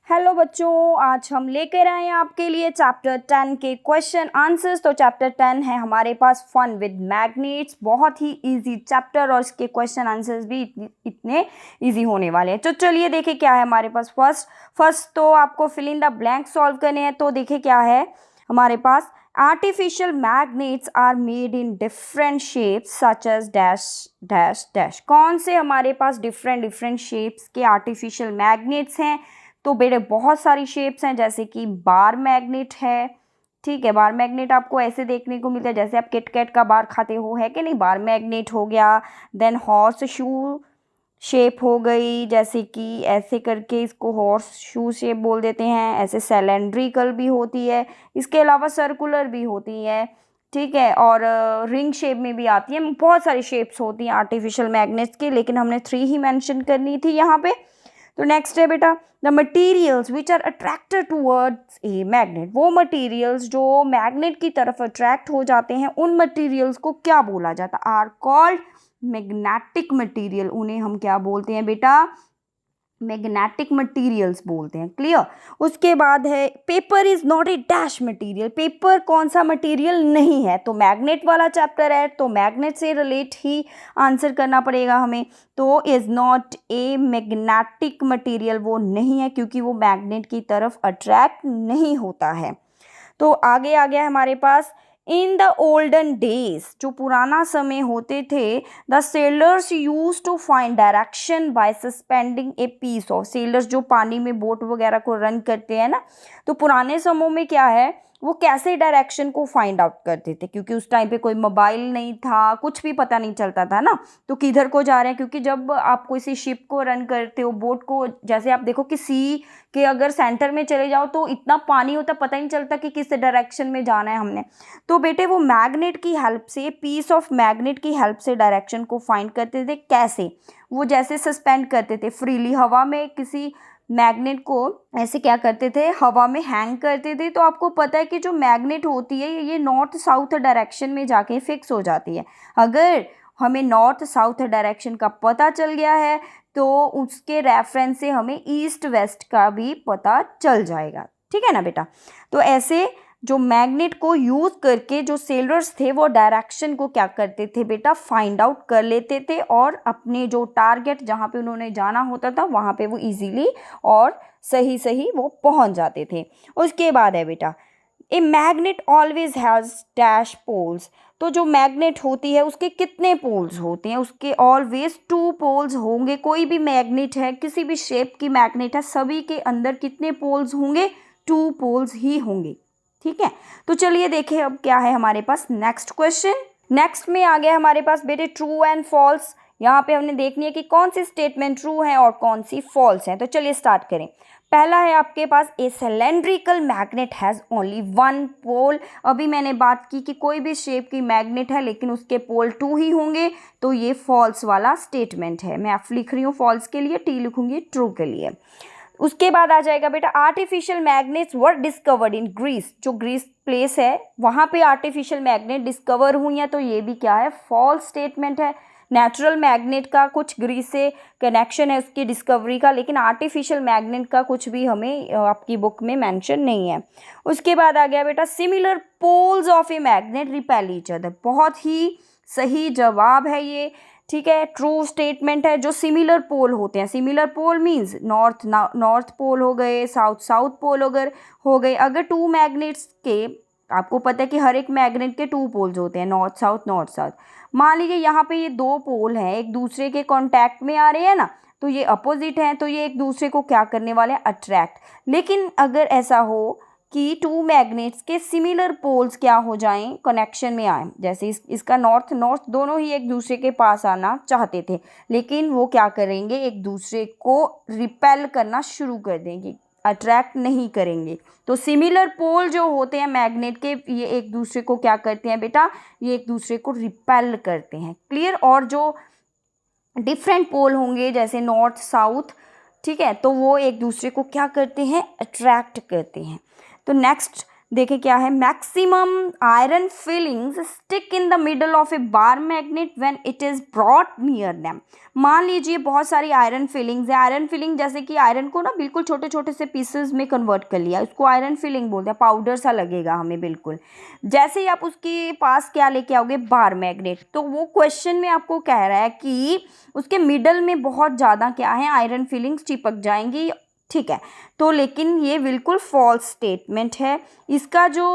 Hello बच्चों, आज हम लेकर आए हैं आपके लिए चैप्टर 10 के क्वेश्चन आंसर्स। तो चैप्टर 10 है हमारे पास फन विद मैग्नेट्स। बहुत ही इजी चैप्टर और इसके क्वेश्चन आंसर्स भी इतने इजी होने वाले हैं। तो चलिए देखें क्या है हमारे पास। फर्स्ट तो आपको fill in the blank solve करने हैं। तो देखिए क्या है हमारे पास। Artificial magnets are made in different shapes such as dash dash dash. कौन से हमारे पास डिफरेंट शेप्स के आर्टिफिशियल मैग्नेट्स हैं? तो बेटे बहुत सारी शेप्स हैं, जैसे कि बार मैग्नेट है। ठीक है, बार मैग्नेट आपको ऐसे देखने को मिलता है जैसे आप किटकैट का बार खाते हो, है कि नहीं। बार मैग्नेट हो गया। देन हॉर्स शू शेप हो गई, जैसे कि ऐसे करके इसको हॉर्स शू शेप बोल देते हैं। ऐसे सिलेंड्रिकल भी होती है, इसके अलावा सर्कुलर भी होती है। ठीक है, और रिंग शेप में भी आती है। बहुत सारी शेप्स होती हैं आर्टिफिशियल मैग्नेट्स की, लेकिन हमने 3 ही मेंशन करनी थी यहाँ पे। तो नेक्स्ट है बेटा, the materials which are attracted towards a magnet. वो मटीरियल्स जो मैग्नेट की तरफ अट्रैक्ट हो जाते हैं, उन मटीरियल्स को क्या बोला जाता है? Are called magnetic material. उन्हें हम क्या बोलते हैं बेटा? मैग्नेटिक मटीरियल्स बोलते हैं। क्लियर। उसके बाद है paper is not a dash material. Paper कौन सा मटीरियल नहीं है? तो मैग्नेट वाला चैप्टर है, तो मैग्नेट से रिलेट ही आंसर करना पड़ेगा हमें। तो is not a magnetic material, वो नहीं है क्योंकि वो मैग्नेट की तरफ अट्रैक्ट नहीं होता है। तो आगे आ गया हमारे पास, इन द ओल्डन डेज, जो पुराना समय होते थे, the sailors use to find direction by suspending a piece of. Sailors जो पानी में बोट वगैरह को रन करते हैं ना, तो पुराने समय में क्या है, वो कैसे डायरेक्शन को फाइंड आउट करते थे, क्योंकि उस टाइम पे कोई मोबाइल नहीं था, कुछ भी पता नहीं चलता था ना, तो किधर को जा रहे हैं। क्योंकि जब आप किसी शिप को रन करते हो, बोट को, जैसे आप देखो कि सी के अगर सेंटर में चले जाओ तो इतना पानी होता, पता ही नहीं चलता कि किस डायरेक्शन में जाना है हमने। तो बेटे वो मैग्नेट की हेल्प से, पीस ऑफ मैग्नेट की हेल्प से डायरेक्शन को फाइंड करते थे। कैसे? वो जैसे सस्पेंड करते थे फ्रीली हवा में, किसी मैग्नेट को ऐसे क्या करते थे, हवा में हैंग करते थे। तो आपको पता है कि जो मैग्नेट होती है ये नॉर्थ साउथ डायरेक्शन में जाके फिक्स हो जाती है। अगर हमें नॉर्थ साउथ डायरेक्शन का पता चल गया है तो उसके रेफरेंस से हमें ईस्ट वेस्ट का भी पता चल जाएगा। ठीक है ना बेटा। तो ऐसे जो मैग्नेट को यूज करके जो सेलर्स थे वो डायरेक्शन को क्या करते थे बेटा, फाइंड आउट कर लेते थे, और अपने जो टारगेट जहाँ पे उन्होंने जाना होता था वहाँ पे वो इजीली और सही वो पहुँच जाते थे। उसके बाद है बेटा, a magnet always has dash poles. तो जो मैग्नेट होती है उसके कितने पोल्स होते हैं? उसके ऑलवेज 2 पोल्स होंगे। कोई भी मैग्नेट है, किसी भी शेप की मैग्नेट है, सभी के अंदर कितने पोल्स होंगे? 2 पोल्स ही होंगे। ठीक है, तो चलिए देखें अब क्या है हमारे पास नेक्स्ट क्वेश्चन। नेक्स्ट में आ गया हमारे पास बेटे ट्रू एंड फॉल्स। यहाँ पे हमने देखनी है कि कौन सी स्टेटमेंट ट्रू है और कौन सी फॉल्स है। तो चलिए स्टार्ट करें। पहला है आपके पास, a cylindrical magnet has only 1 pole. अभी मैंने बात की कि कोई भी शेप की मैग्नेट है लेकिन उसके पोल 2 ही होंगे, तो ये फॉल्स वाला स्टेटमेंट है। मैं एफ लिख रही हूँ फॉल्स के लिए, टी लिखूंगी ट्रू के लिए। उसके बाद आ जाएगा बेटा, artificial magnets were discovered in Greece. जो ग्रीस प्लेस है वहाँ पे आर्टिफिशियल मैग्नेट डिस्कवर हुई हैं, तो ये भी क्या है, फॉल्स स्टेटमेंट है। नेचुरल मैग्नेट का कुछ ग्रीस से कनेक्शन है उसकी डिस्कवरी का, लेकिन आर्टिफिशियल मैग्नेट का कुछ भी हमें आपकी बुक में मेंशन नहीं है। उसके बाद आ गया बेटा, similar poles of a magnet repel each other. बहुत ही सही जवाब है ये। ठीक है, ट्रू स्टेटमेंट है। जो सिमिलर पोल होते हैं, similar pole means north pole हो गए, साउथ पोल हो गए। अगर 2 मैग्नेट्स के, आपको पता है कि हर एक मैग्नेट के 2 पोल्स होते हैं, नॉर्थ साउथ। मान लीजिए यहाँ पे ये 2 पोल हैं, एक दूसरे के कांटेक्ट में आ रहे हैं ना, तो ये अपोजिट हैं, तो ये एक दूसरे को क्या करने वाले हैं, अट्रैक्ट। लेकिन अगर ऐसा हो कि 2 मैग्नेट्स के सिमिलर पोल्स क्या हो जाएं, कनेक्शन में आए, जैसे इसका नॉर्थ दोनों ही एक दूसरे के पास आना चाहते थे, लेकिन वो क्या करेंगे, एक दूसरे को रिपेल करना शुरू कर देंगे, अट्रैक्ट नहीं करेंगे। तो सिमिलर पोल जो होते हैं मैग्नेट के, ये एक दूसरे को क्या करते हैं बेटा, ये एक दूसरे को रिपेल करते हैं। क्लियर। और जो डिफरेंट पोल होंगे जैसे नॉर्थ साउथ, ठीक है, तो वो एक दूसरे को क्या करते हैं, अट्रैक्ट करते हैं। तो नेक्स्ट देखिए क्या है, maximum iron filings stick in the middle of a bar magnet when it is brought near them. मान लीजिए बहुत सारी आयरन फिलिंग्स है, आयरन फिलिंग जैसे कि आयरन को ना बिल्कुल छोटे छोटे से पीसेस में कन्वर्ट कर लिया, उसको आयरन फिलिंग बोलते हैं, पाउडर सा लगेगा हमें बिल्कुल। जैसे ही आप उसके पास क्या लेके आओगे, बार मैग्नेट, तो वो क्वेश्चन में आपको कह रहा है कि उसके मिडल में बहुत ज़्यादा क्या है, आयरन फिलिंग्स चिपक जाएंगी, ठीक है। तो लेकिन ये बिल्कुल फॉल्स स्टेटमेंट है। इसका जो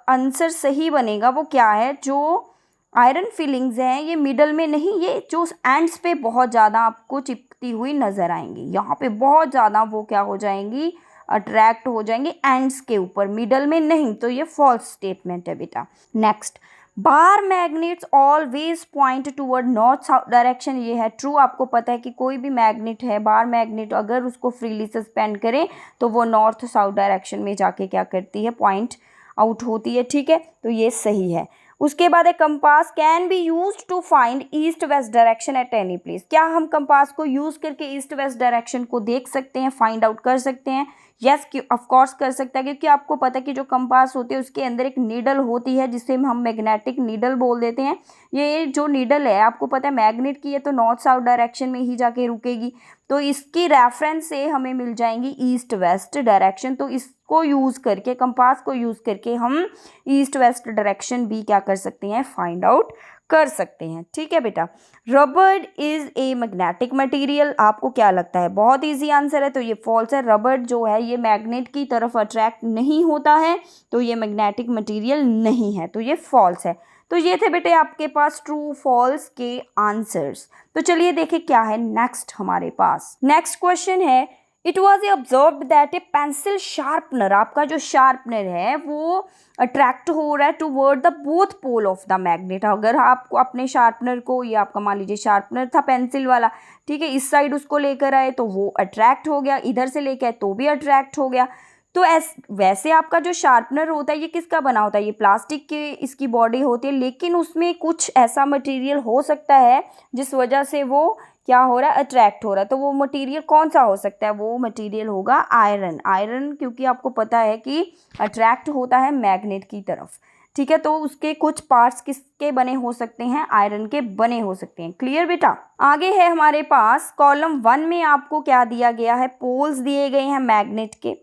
आंसर सही बनेगा वो क्या है, जो आयरन फिलिंग्स हैं ये मिडल में नहीं, ये जो एंड्स पे बहुत ज़्यादा आपको चिपकती हुई नज़र आएंगी, यहाँ पे बहुत ज़्यादा वो क्या हो जाएंगी, अट्रैक्ट हो जाएंगी एंड्स के ऊपर, मिडल में नहीं। तो ये फॉल्स स्टेटमेंट है बेटा। नेक्स्ट, बार magnets always point toward north south direction, ये है ट्रू। आपको पता है कि कोई भी मैग्नेट है, बार मैग्नेट, अगर उसको फ्रीली सस्पेंड करें तो वो नॉर्थ साउथ डायरेक्शन में जाके क्या करती है, पॉइंट आउट होती है, ठीक है। तो ये सही है। उसके बाद एक compass can be used to find east west direction at any place. क्या हम कंपास को यूज करके ईस्ट वेस्ट डायरेक्शन को देख सकते हैं, फाइंड आउट कर सकते हैं? यस, ऑफ कोर्स कर सकता है, क्योंकि आपको पता है कि जो कंपास होती है उसके अंदर एक नीडल होती है जिसे हम मैग्नेटिक नीडल बोल देते हैं। ये जो नीडल है आपको पता है मैग्नेट की है, तो नॉर्थ साउथ डायरेक्शन में ही जाके रुकेगी, तो इसकी रेफरेंस से हमें मिल जाएंगी ईस्ट वेस्ट डायरेक्शन। तो इसको यूज़ करके, कंपास को यूज़ करके हम ईस्ट वेस्ट डायरेक्शन भी क्या कर सकते हैं, फाइंड आउट कर सकते हैं, ठीक है बेटा। रबड़ इज ए मैग्नेटिक मटेरियल, आपको क्या लगता है, बहुत इजी आंसर है, तो ये फॉल्स है। रबड़ जो है ये मैग्नेट की तरफ अट्रैक्ट नहीं होता है, तो ये मैग्नेटिक मटेरियल नहीं है, तो ये फॉल्स है। तो ये थे बेटे आपके पास ट्रू फॉल्स के आंसर्स। तो चलिए देखें क्या है नेक्स्ट हमारे पास। नेक्स्ट क्वेश्चन है, it was observed that a pencil sharpener, आपका जो शार्पनर है वो अट्रैक्ट हो रहा है toward the both pole of the magnet. अगर आपको अपने शार्पनर को, ये आपका मान लीजिए शार्पनर था पेंसिल वाला, ठीक है, इस साइड उसको लेकर आए तो वो अट्रैक्ट हो गया, इधर से लेकर आए तो भी अट्रैक्ट हो गया। तो वैसे आपका जो शार्पनर होता है ये किसका बना होता है, ये प्लास्टिक की इसकी बॉडी होती है, लेकिन उसमें कुछ ऐसा मटेरियल हो सकता है जिस वजह से वो क्या हो रहा है, अट्रैक्ट हो रहा है। तो वो मटेरियल कौन सा हो सकता है, वो मटेरियल होगा आयरन। आयरन क्योंकि आपको पता है कि अट्रैक्ट होता है मैग्नेट की तरफ, ठीक है। तो उसके कुछ पार्ट्स किसके बने हो सकते हैं, आयरन के बने हो सकते हैं। क्लियर बेटा। आगे है हमारे पास कॉलम 1 में आपको क्या दिया गया है, पोल्स दिए गए हैं मैग्नेट के,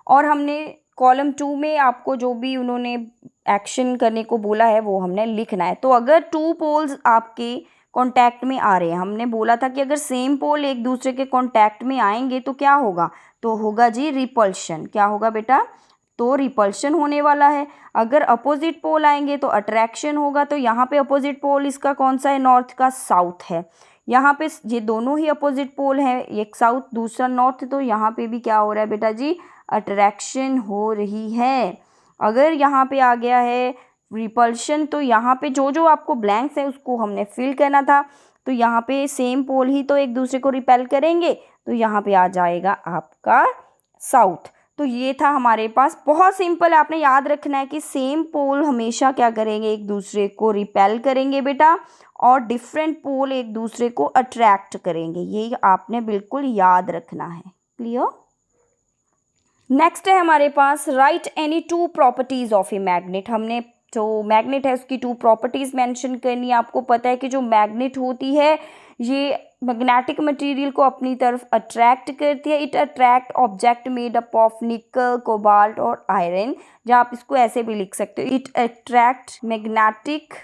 और हमने कॉलम 2 में आपको जो भी उन्होंने एक्शन करने को बोला है वो हमने लिखना है। तो अगर 2 पोल्स आपके कांटेक्ट में आ रहे हैं, हमने बोला था कि अगर सेम पोल एक दूसरे के कांटेक्ट में आएंगे तो क्या होगा, तो होगा जी रिपल्शन। क्या होगा बेटा, तो रिपल्शन होने वाला है। अगर अपोजिट पोल आएंगे तो अट्रैक्शन होगा। तो यहाँ पे अपोजिट पोल इसका कौन सा है, नॉर्थ का साउथ है। यहाँ पे ये दोनों ही अपोजिट पोल है, एक साउथ दूसरा नॉर्थ, तो यहाँ पे भी क्या हो रहा है बेटा जी, अट्रैक्शन हो रही है। अगर यहाँ पे आ गया है रिपल्शन, तो यहाँ पे जो जो आपको ब्लैंक्स है उसको हमने फिल करना था। तो यहाँ पे सेम पोल ही तो एक दूसरे को रिपेल करेंगे, तो यहाँ पे आ जाएगा आपका साउथ। तो ये था हमारे पास, बहुत सिंपल है, आपने याद रखना है कि सेम पोल हमेशा क्या करेंगे, एक दूसरे को रिपेल करेंगे बेटा, और डिफरेंट पोल एक दूसरे को अट्रैक्ट करेंगे, ये आपने बिल्कुल याद रखना है। क्लियर। नेक्स्ट है हमारे पास, right any 2 properties of a magnet. हमने जो मैग्नेट है उसकी 2 प्रॉपर्टीज मेंशन करनी है। आपको पता है कि जो मैग्नेट होती है ये मैग्नेटिक मटेरियल को अपनी तरफ अट्रैक्ट करती है। It attract object made up of निकल, कोबाल्ट और आयरन, जहाँ आप इसको ऐसे भी लिख सकते हो, इट अट्रैक्ट मैग्नेटिक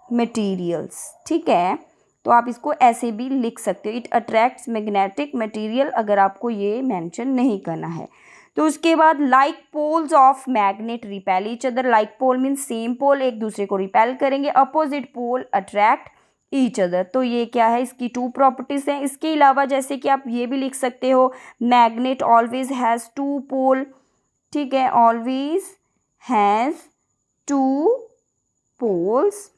मटेरियल्स, ठीक है। तो आप इसको ऐसे भी लिख सकते हो, इट अट्रैक्ट्स मैग्नेटिक मटेरियल, अगर आपको ये मेंशन नहीं करना है। तो उसके बाद like poles of magnet repel each other. Like pole means same pole एक दूसरे को रिपेल करेंगे, opposite pole attract each other. तो ये क्या है, इसकी 2 प्रॉपर्टीज हैं। इसके अलावा जैसे कि आप ये भी लिख सकते हो, मैग्नेट ऑलवेज हैज़ 2 पोल, ठीक है, ऑलवेज हैज़ 2 पोल्स,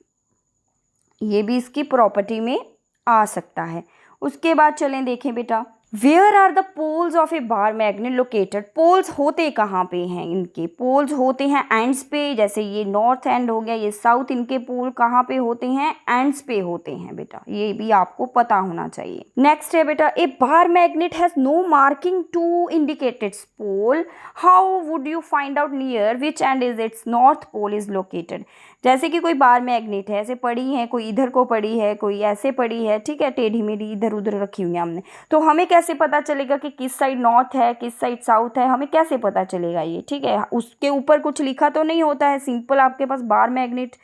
ये भी इसकी प्रॉपर्टी में आ सकता है। उसके बाद चलें देखें बेटा, where are the poles of a bar magnet located, poles होते कहाँ पे हैं, इनके पोल्स होते हैं एंड्स पे, जैसे ये नॉर्थ एंड हो गया, ये साउथ, इनके पोल कहाँ पे होते हैं, एंड्स पे होते हैं बेटा, ये भी आपको पता होना चाहिए। नेक्स्ट है बेटा, a bar magnet has no marking to indicate its pole, how would you find out near which end is its north pole is located. जैसे कि कोई बार मैग्नेट है, ऐसे पड़ी है, कोई इधर को पड़ी है, कोई ऐसे पड़ी है, ठीक है, टेढ़ी मेढ़ी इधर उधर रखी हुई है हमने, तो हमें कैसे पता चलेगा कि किस साइड नॉर्थ है, किस साइड साउथ है, हमें कैसे पता चलेगा ये, ठीक है। उसके ऊपर कुछ लिखा तो नहीं होता है, सिंपल आपके पास बार मैग्नेट,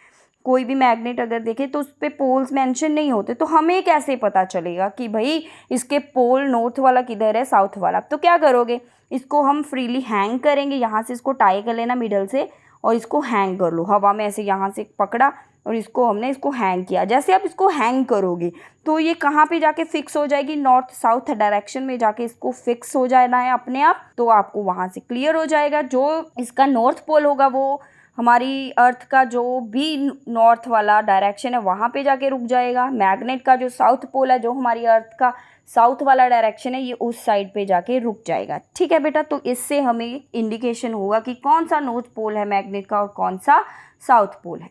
कोई भी मैग्नेट अगर देखें तो उस पर पोल्स मेंशन नहीं होते, तो हमें कैसे पता चलेगा कि भाई इसके पोल नॉर्थ वाला किधर है, साउथ वाला। तो क्या करोगे, इसको हम फ्रीली हैंग करेंगे, यहाँ से इसको टाई कर लेना मिडल से और इसको हैंग कर लो, हवा में ऐसे यहाँ से पकड़ा और इसको हमने इसको हैंग किया। जैसे आप इसको हैंग करोगे तो ये कहाँ पे जाके फिक्स हो जाएगी, नॉर्थ साउथ डायरेक्शन में जाके इसको फिक्स हो जाना है अपने आप, तो आपको वहाँ से क्लियर हो जाएगा। जो इसका नॉर्थ पोल होगा वो हमारी अर्थ का जो भी नॉर्थ वाला डायरेक्शन है वहाँ पे जाके रुक जाएगा। मैग्नेट का जो साउथ पोल है, जो हमारी अर्थ का साउथ वाला डायरेक्शन है, ये उस साइड पे जाके रुक जाएगा, ठीक है बेटा। तो इससे हमें इंडिकेशन होगा कि कौन सा नॉर्थ पोल है मैग्नेट का और कौन सा साउथ पोल है।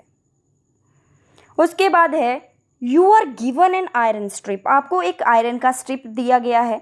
उसके बाद है you are given an iron strip, आपको एक आयरन का स्ट्रिप दिया गया है,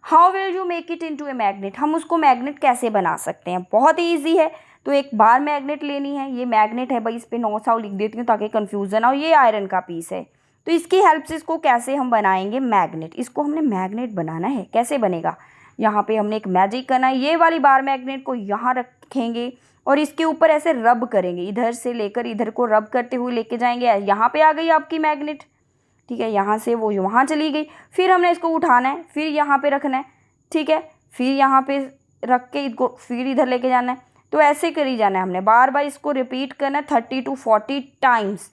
how will you make it into a magnet, हम उसको मैग्नेट कैसे बना सकते हैं। बहुत ही ईजी है, तो एक बार मैग्नेट लेनी है, ये मैग्नेट है भाई, इस पर 900 लिख देती हूँ ताकि कन्फ्यूज़न हो, ये आयरन का पीस है, तो इसकी हेल्प से इसको कैसे हम बनाएंगे मैग्नेट, इसको हमने मैग्नेट बनाना है। कैसे बनेगा, यहाँ पे हमने एक मैजिक करना है, ये वाली बार मैग्नेट को यहाँ रखेंगे और इसके ऊपर ऐसे रब करेंगे, इधर से लेकर इधर को रब करते हुए लेके जाएंगे, यहाँ पे आ गई आपकी मैग्नेट, ठीक है, यहाँ से वो वहाँ चली गई। फिर हमने इसको उठाना है, फिर यहाँ पे रखना है, ठीक है, फिर यहाँ पे रख के इसको फिर इधर लेके जाना है, तो ऐसे करी जाना है हमने, बार बार इसको रिपीट करना है 30 to 40 टाइम्स,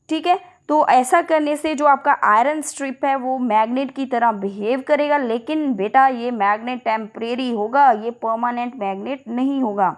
ठीक है। तो ऐसा करने से जो आपका आयरन स्ट्रिप है वो मैग्नेट की तरह बिहेव करेगा, लेकिन बेटा ये मैग्नेट टेम्परेरी होगा, ये परमानेंट मैग्नेट नहीं होगा,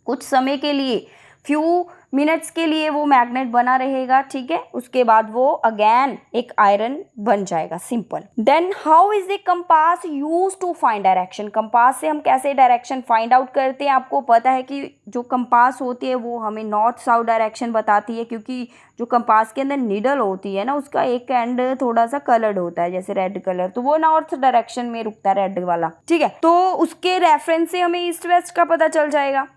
कुछ समय के लिए फ्यू मिनट्स के लिए वो मैग्नेट बना रहेगा, ठीक है, उसके बाद वो अगेन एक आयरन बन जाएगा, simple. Then how is a compass use to find direction, compass से हम कैसे डायरेक्शन फाइंड आउट करते हैं। आपको पता है कि जो कंपास होती है वो हमें नॉर्थ साउथ डायरेक्शन बताती है, क्योंकि जो कंपास के अंदर नीडल होती है ना, उसका एक एंड थोड़ा सा कलर्ड होता है, जैसे रेड कलर, तो वो नॉर्थ डायरेक्शन में रुकता है रेड वाला, ठीक है। तो उसके रेफरेंस से हमें ईस्ट वेस्ट का पता चल जाएगा,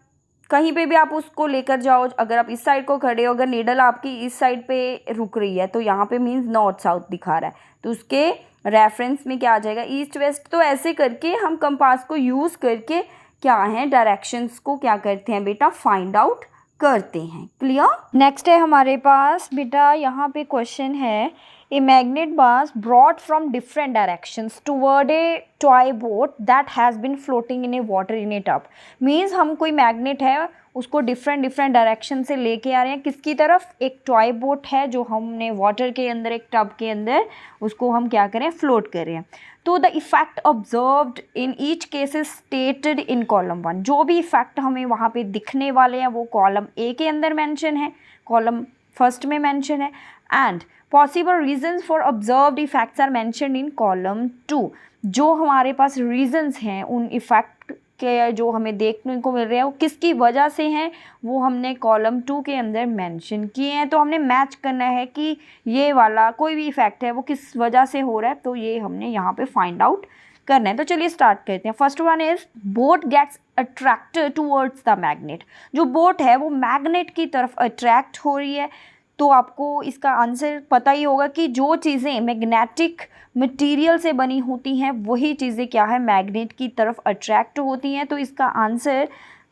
कहीं पे भी आप उसको लेकर जाओ, अगर आप इस साइड को खड़े हो, अगर नीडल आपकी इस साइड पे रुक रही है तो यहाँ पे मीन्स नॉर्थ साउथ दिखा रहा है, तो उसके रेफरेंस में क्या आ जाएगा, ईस्ट वेस्ट। तो ऐसे करके हम कंपास को यूज़ करके क्या है डायरेक्शंस को क्या करते हैं बेटा, फाइंड आउट करते हैं। क्लियर। नेक्स्ट है हमारे पास बेटा, यहाँ पे क्वेश्चन है, a magnet was brought from different directions toward a toy boat that has been floating in a water in a tub। Means हम कोई मैग्नेट है उसको डिफरेंट डायरेक्शन से लेके आ रहे हैं, किसकी तरफ, एक टॉय बोट है जो हमने वाटर के अंदर, एक टब के अंदर उसको हम क्या करें, फ्लोट कर रहे हैं। तो the effect observed in each case is stated in column 1, जो भी इफेक्ट हमें वहाँ पे दिखने वाले हैं वो कॉलम ए के अंदर मेंशन है, कॉलम फर्स्ट में मेंशन है, and possible reasons for observed effects are mentioned in column 2। जो हमारे पास रीजन्स हैं उन इफेक्ट के जो हमें देखने को मिल रहे हैं वो किसकी वजह से हैं, वो हमने कॉलम 2 के अंदर मेंशन किए हैं। तो हमने मैच करना है कि ये वाला कोई भी इफेक्ट है वो किस वजह से हो रहा है, तो ये हमने यहाँ पे फाइंड आउट करना है। तो चलिए स्टार्ट करते हैं। First one is boat gets attracted towards the magnet, जो बोट है वो मैग्नेट की तरफ अट्रैक्ट हो रही है। तो आपको इसका आंसर पता ही होगा कि जो चीज़ें मैग्नेटिक मटेरियल से बनी होती हैं वही चीज़ें क्या है, मैग्नेट की तरफ अट्रैक्ट होती हैं। तो इसका आंसर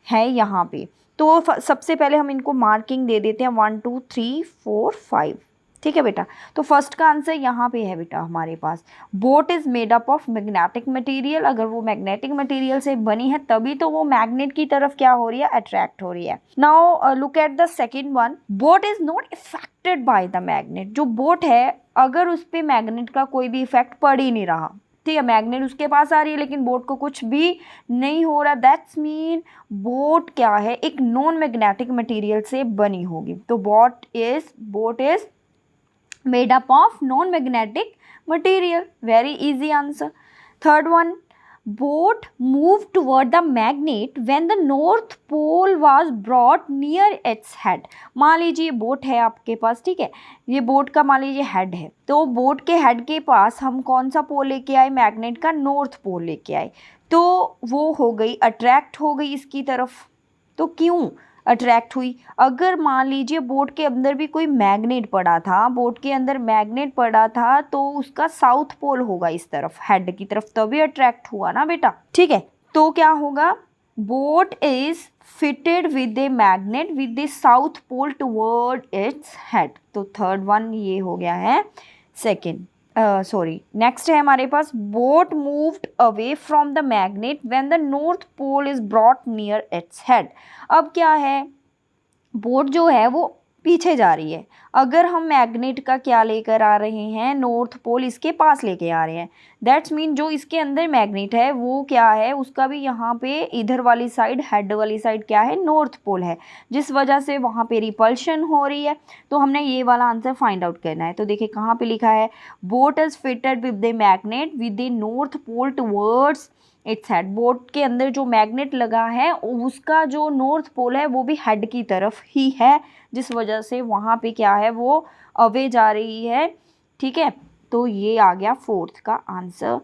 है यहाँ पे। तो सबसे पहले हम इनको मार्किंग दे देते हैं 1 2 3 4 5, ठीक है बेटा। तो फर्स्ट का आंसर यहाँ पे है बेटा हमारे पास, boat is made up of magnetic material. अगर वो मैग्नेटिक मटेरियल से बनी है तभी तो वो मैग्नेट की तरफ क्या हो रही है, अट्रैक्ट हो रही है। Now look at the second one, boat is not affected by the magnet. जो बोट है अगर उस पर मैग्नेट का कोई भी इफेक्ट पड़ ही नहीं रहा, ठीक है, मैग्नेट उसके पास आ रही है लेकिन बोट को कुछ भी नहीं हो रहा, दैट्स मीन बोट क्या है, एक नॉन मैग्नेटिक मटेरियल से बनी होगी। तो boat is made up of non-magnetic material, very easy answer। Third one, boat move toward the magnet when the north pole was brought near its head. मान लीजिए boat है आपके पास, ठीक है, ये बोट का मान लीजिए हेड है, तो बोट के हेड के पास हम कौन सा पोल लेके आए, मैग्नेट का नॉर्थ पोल लेके आए, तो वो हो गई अट्रैक्ट हो गई इसकी तरफ। तो क्यों अट्रैक्ट हुई, अगर मान लीजिए बोट के अंदर भी कोई मैग्नेट पड़ा था, बोट के अंदर मैग्नेट पड़ा था, तो उसका साउथ पोल होगा इस तरफ, हेड की तरफ, तभी अट्रैक्ट हुआ ना बेटा, ठीक है। तो क्या होगा, boat is fitted with a magnet with the south pole toward its head. तो थर्ड वन ये हो गया है। सेकेंड नेक्स्ट है हमारे पास, boat moved away from the magnet when the north pole is brought near its head. अब क्या है, बोट जो है वो पीछे जा रही है, अगर हम मैग्नेट का क्या लेकर आ रहे हैं, नॉर्थ पोल इसके पास लेके आ रहे हैं, दैट्स मीन जो इसके अंदर मैग्नेट है वो क्या है, उसका भी यहाँ पे इधर वाली साइड, हेड वाली साइड क्या है, नॉर्थ पोल है, जिस वजह से वहाँ पे रिपल्शन हो रही है। तो हमने ये वाला आंसर फाइंड आउट करना है। तो देखिए कहाँ पे लिखा है, boat is fitted with the magnet with the north pole towards its head. Boat के अंदर जो मैग्नेट लगा है उसका जो नॉर्थ पोल है वो भी हेड की तरफ ही है, जिस वजह से वहाँ पे क्या है, वो अवे जा रही है, ठीक है। तो ये आ गया फोर्थ का आंसर।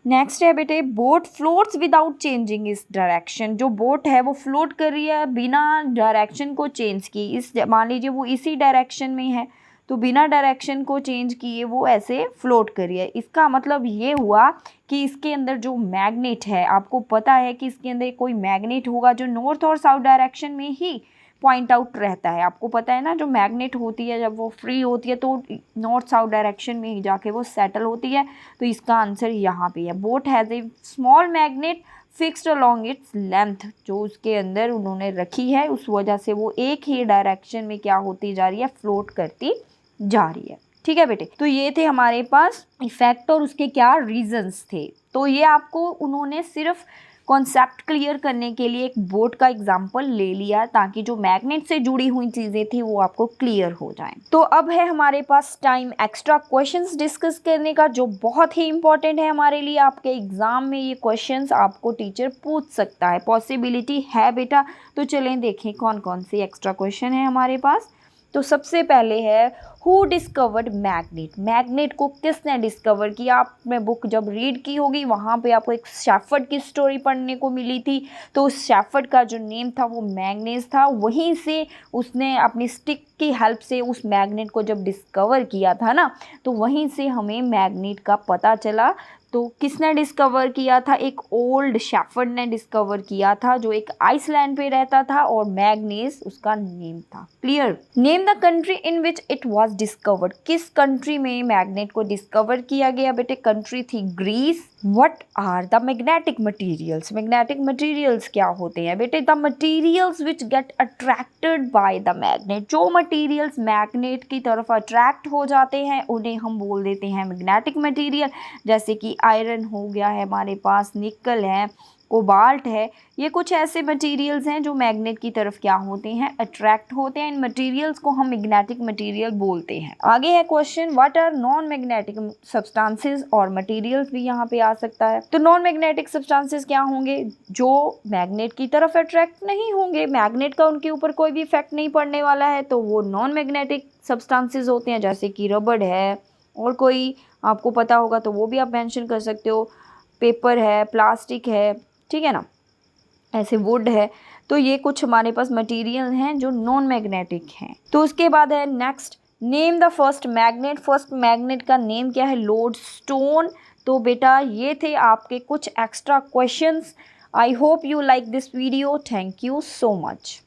नेक्स्ट है बेटे, बोट फ्लोट्स विदाउट चेंजिंग इस डायरेक्शन। जो बोट है वो फ्लोट कर रही है बिना डायरेक्शन को चेंज की, इस मान लीजिए वो इसी डायरेक्शन में है, तो बिना डायरेक्शन को चेंज किए वो ऐसे फ्लोट कर रही है। इसका मतलब ये हुआ कि इसके अंदर जो मैग्नेट है, आपको पता है कि इसके अंदर कोई मैग्नेट होगा जो नॉर्थ और साउथ डायरेक्शन में ही पॉइंट आउट रहता है। आपको पता है ना, जो मैग्नेट होती है जब वो फ्री होती है तो नॉर्थ साउथ डायरेक्शन में ही जाके वो सेटल होती है। तो इसका आंसर यहाँ पे है, boat has a small magnet fixed along its length. जो उसके अंदर उन्होंने रखी है उस वजह से वो एक ही डायरेक्शन में क्या होती जा रही है, फ्लोट करती जा रही है, ठीक है बेटे। तो ये थे हमारे पास इफेक्ट और उसके क्या रीजंस थे। तो ये आपको उन्होंने सिर्फ कॉन्सेप्ट क्लियर करने के लिए एक बोट का एग्जाम्पल ले लिया, ताकि जो मैग्नेट से जुड़ी हुई चीज़ें थी वो आपको क्लियर हो जाएं। तो अब है हमारे पास टाइम एक्स्ट्रा क्वेश्चंस डिस्कस करने का, जो बहुत ही इंपॉर्टेंट है हमारे लिए। आपके एग्जाम में ये क्वेश्चंस आपको टीचर पूछ सकता है, पॉसिबिलिटी है बेटा। तो चलें देखें कौन कौन से एक्स्ट्रा क्वेश्चन है हमारे पास। तो सबसे पहले है, हु डिस्कवर्ड मैग्नेट। मैग्नेट को किसने डिस्कवर किया। आपने बुक जब रीड की होगी वहाँ पे आपको एक शेफर्ड की स्टोरी पढ़ने को मिली थी, तो उस शेफर्ड का जो नेम था वो मैग्नेस था। वहीं से उसने अपनी स्टिक की हेल्प से उस मैग्नेट को जब डिस्कवर किया था ना, तो वहीं से हमें मैग्नेट का पता चला। तो किसने डिस्कवर किया था, एक ओल्ड शेफर्ड ने डिस्कवर किया था, जो एक आइसलैंड पे रहता था, और मैग्नेस उसका नेम था। Clear. Name the country in which it was discovered. किस कंट्री में मैग्नेट को डिस्कवर किया गया बेटे, कंट्री थी Greece. What are the magnetic materials. Magnetic materials क्या होते हैं बेटे, the materials which get attracted by the magnet. जो मटीरियल्स मैग्नेट की तरफ अट्रैक्ट हो जाते हैं उन्हें हम बोल देते हैं मैग्नेटिक मटीरियल। जैसे कि आयरन हो गया है हमारे पास, निकल है, कोबाल्ट है, ये कुछ ऐसे मटेरियल्स हैं जो मैग्नेट की तरफ क्या होते हैं, अट्रैक्ट होते हैं। इन मटेरियल्स को हम मैग्नेटिक मटेरियल बोलते हैं। आगे है question, what are non magnetic substances. और मटेरियल्स भी यहाँ पे आ सकता है। तो नॉन मैग्नेटिक सब्सटेंसेस क्या होंगे, जो मैग्नेट की तरफ अट्रैक्ट नहीं होंगे, मैग्नेट का उनके ऊपर कोई भी इफेक्ट नहीं पड़ने वाला है, तो वो नॉन मैग्नेटिक सब्सटेंसेस होते हैं। जैसे कि रबड़ है, और कोई आपको पता होगा तो वो भी आप मेंशन कर सकते हो, पेपर है, प्लास्टिक है, ठीक है ना, ऐसे वुड है। तो ये कुछ हमारे पास मटेरियल हैं जो नॉन मैग्नेटिक हैं। तो उसके बाद है next, name the first magnet. First magnet का नेम क्या है, लोडस्टोन। तो बेटा ये थे आपके कुछ extra questions. I hope you like this video. Thank you so much.